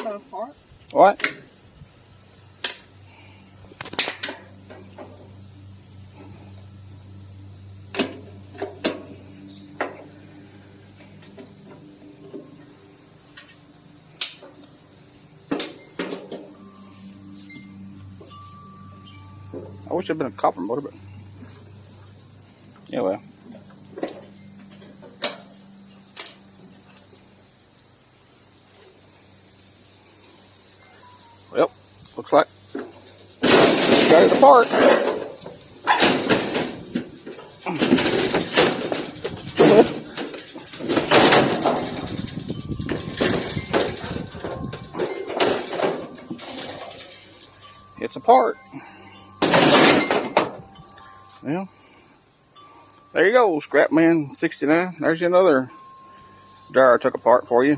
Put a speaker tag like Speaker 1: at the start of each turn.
Speaker 1: a part.
Speaker 2: What? I wish it'd been a copper motor, but yeah, well. Well, looks like got it apart. It's apart. Well, there you go, Scrapman 69. There's another dryer I took apart for you.